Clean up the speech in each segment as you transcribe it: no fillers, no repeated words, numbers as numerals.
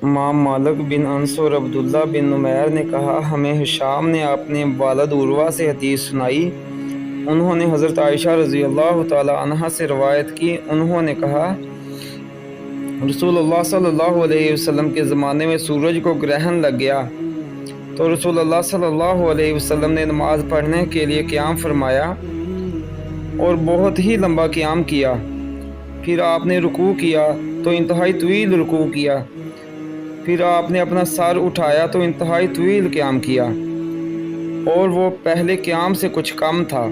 امام مالک بن انس اور عبداللہ بن نمیر نے کہا، ہمیں ہشام نے اپنے والد عروہ سے حدیث سنائی۔ انہوں نے حضرت عائشہ رضی اللہ تعالی عنہا سے روایت کی، انہوں نے کہا، رسول اللہ صلی اللہ علیہ وسلم کے زمانے میں سورج کو گرہن لگ گیا تو رسول اللہ صلی اللہ علیہ وسلم نے نماز پڑھنے کے لیے قیام فرمایا اور بہت ہی لمبا قیام کیا۔ پھر آپ نے رکوع کیا تو انتہائی طویل رکوع کیا۔ پھر آپ نے اپنا سر اٹھایا تو انتہائی طویل قیام کیا اور وہ پہلے قیام سے کچھ کم تھا۔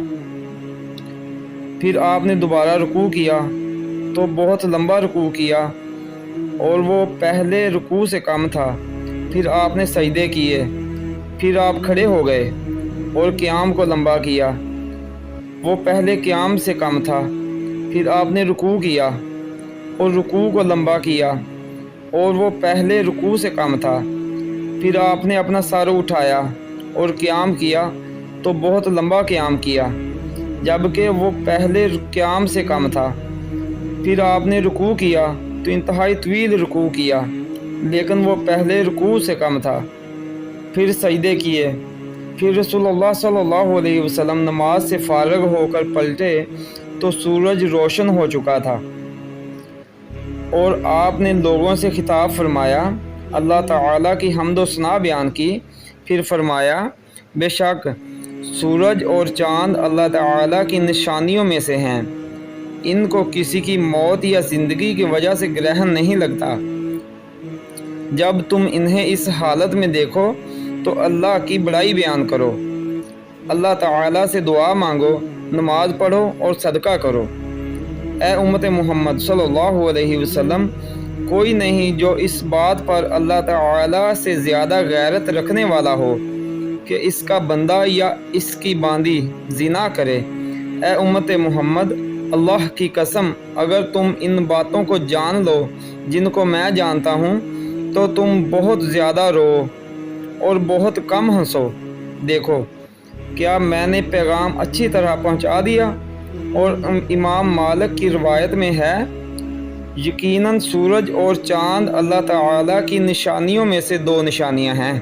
پھر آپ نے دوبارہ رکوع کیا تو بہت لمبا رکوع کیا اور وہ پہلے رکوع سے کم تھا۔ پھر آپ نے سجدے کیے، پھر آپ کھڑے ہو گئے اور قیام کو لمبا کیا، وہ پہلے قیام سے کم تھا۔ پھر آپ نے رکوع کیا اور رکوع کو لمبا کیا اور وہ پہلے رکوع سے کم تھا۔ پھر آپ نے اپنا سر اٹھایا اور قیام کیا تو بہت لمبا قیام کیا، جبکہ وہ پہلے قیام سے کم تھا۔ پھر آپ نے رکوع کیا تو انتہائی طویل رکوع کیا، لیکن وہ پہلے رکوع سے کم تھا۔ پھر سجدے کیے۔ پھر رسول اللہ صلی اللہ علیہ وسلم نماز سے فارغ ہو کر پلٹے تو سورج روشن ہو چکا تھا اور آپ نے لوگوں سے خطاب فرمایا، اللہ تعالیٰ کی حمد و ثنا بیان کی۔ پھر فرمایا، بے شک سورج اور چاند اللہ تعالیٰ کی نشانیوں میں سے ہیں، ان کو کسی کی موت یا زندگی کی وجہ سے گرہن نہیں لگتا۔ جب تم انہیں اس حالت میں دیکھو تو اللہ کی بڑائی بیان کرو، اللہ تعالیٰ سے دعا مانگو، نماز پڑھو اور صدقہ کرو۔ اے امت محمد صلی اللہ علیہ وسلم، کوئی نہیں جو اس بات پر اللہ تعالیٰ سے زیادہ غیرت رکھنے والا ہو کہ اس کا بندہ یا اس کی باندی زنا کرے۔ اے امت محمد، اللہ کی قسم، اگر تم ان باتوں کو جان لو جن کو میں جانتا ہوں تو تم بہت زیادہ رو اور بہت کم ہنسو۔ دیکھو، کیا میں نے پیغام اچھی طرح پہنچا دیا؟ اور امام مالک کی روایت میں ہے، یقیناً سورج اور چاند اللہ تعالیٰ کی نشانیوں میں سے دو نشانیاں ہیں۔